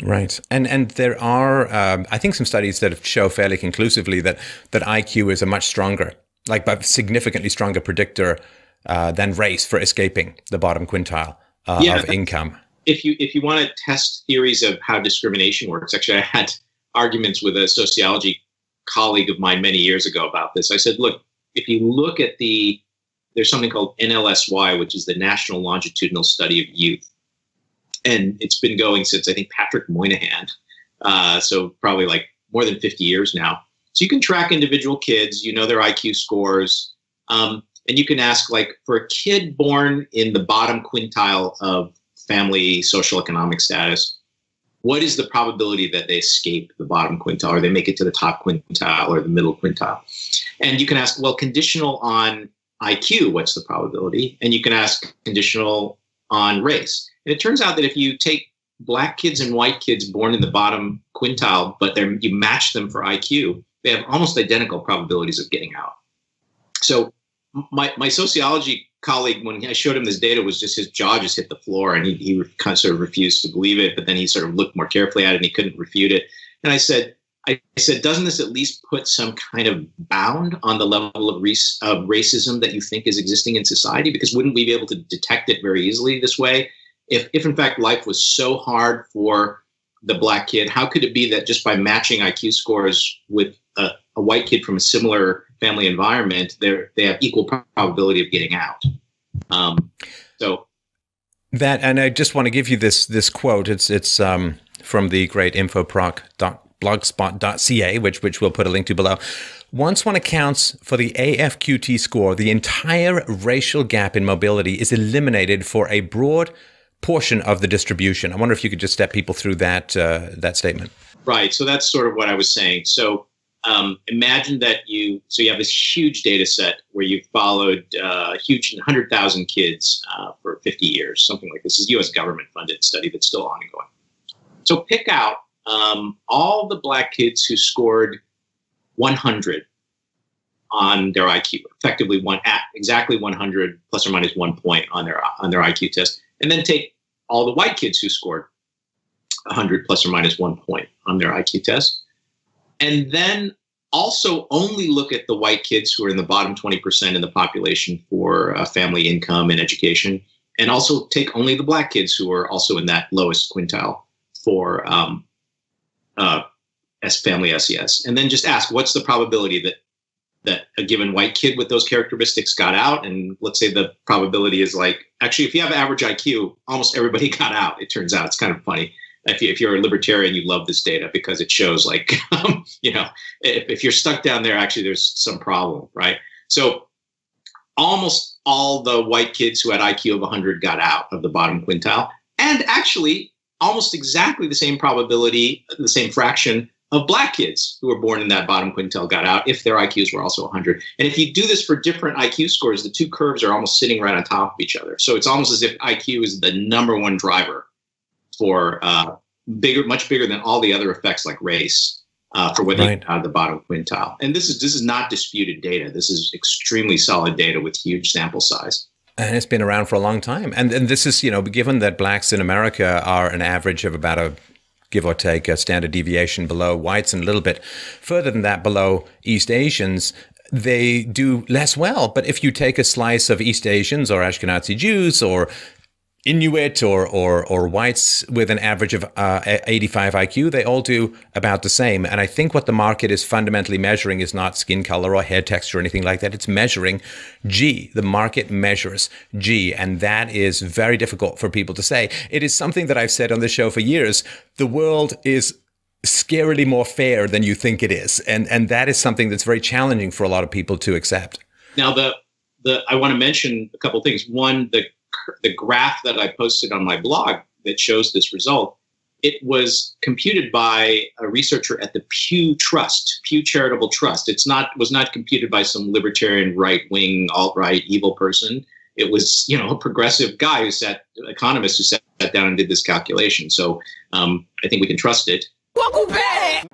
Right. And there are, I think, some studies that show fairly conclusively that IQ is a much stronger, like a significantly stronger predictor than race for escaping the bottom quintile Yeah, of income. if you want to test theories of how discrimination works, actually, I had arguments with a sociology colleague of mine many years ago about this. I said, look, if you look at there's something called NLSY, which is the National Longitudinal Study of Youth. And it's been going since, I think, Patrick Moynihan. So probably like more than 50 years now. So you can track individual kids, you know their IQ scores. And you can ask, like, for a kid born in the bottom quintile of family social economic status, what is the probability that they escape the bottom quintile, or they make it to the top quintile or the middle quintile? And you can ask, well, conditional on IQ, what's the probability? And you can ask conditional on race. And it turns out that if you take black kids and white kids born in the bottom quintile, but you match them for IQ, they have almost identical probabilities of getting out. So my sociology colleague, when I showed him this data, was just his jaw just hit the floor, and he kind of sort of refused to believe it. But then he sort of looked more carefully at it, and he couldn't refute it. And I said, doesn't this at least put some kind of bound on the level of racism that you think is existing in society? Because wouldn't we be able to detect it very easily this way? If in fact life was so hard for the black kid, how could it be that just by matching IQ scores with a white kid from a similar family environment, they have equal probability of getting out? So that, and I just want to give you this quote. It's from the great infoproc.blogspot.ca, which we'll put a link to below. Once one accounts for the AFQT score, the entire racial gap in mobility is eliminated for a broad portion of the distribution. I wonder if you could just step people through that statement. Right. So that's sort of what I was saying. So imagine that you have this huge data set where you've followed huge 100,000 kids for 50 years, something like this. This is a U.S. government funded study that's still ongoing. So pick out all the black kids who scored 100 on their IQ, effectively exactly 100 plus or minus 1 point on their IQ test, and then take all the white kids who scored 100 plus or minus 1 point on their IQ test, and then also only look at the white kids who are in the bottom 20% in the population for family income and education, and also take only the black kids who are also in that lowest quintile for family SES, and then just ask, what's the probability that a given white kid with those characteristics got out? And let's say the probability is like, actually, if you have average IQ, almost everybody got out. It turns out. It's kind of funny. If you're a libertarian, you love this data because it shows, like, if you're stuck down there, actually, there's some problem, right? So almost all the white kids who had IQ of 100 got out of the bottom quintile, and actually almost exactly the same probability, the same fraction of black kids who were born in that bottom quintile got out if their IQs were also 100. And if you do this for different IQ scores, the two curves are almost sitting right on top of each other. So it's almost as if IQ is the number one driver for much bigger than all the other effects like race for whether you get out of the bottom quintile. And this is not disputed data. This is extremely solid data with huge sample size. And it's been around for a long time. And this is, given that blacks in America are an average of about a, give or take, a standard deviation below whites and a little bit further than that below East Asians, they do less well. But if you take a slice of East Asians or Ashkenazi Jews or Inuit or whites with an average of 85 IQ, they all do about the same. And I think what the market is fundamentally measuring is not skin color or hair texture or anything like that. It's measuring G. The market measures G, and that is very difficult for people to say. It is something that I've said on the show for years. The world is scarily more fair than you think it is. And that is something that's very challenging for a lot of people to accept. Now, I want to mention a couple of things. One, the graph that I posted on my blog that shows this result, it was computed by a researcher at the Pew Charitable Trust. Was not computed by some libertarian, right-wing, alt-right, evil person. It was, a progressive guy economist who sat down and did this calculation. So I think we can trust it. Welcome back!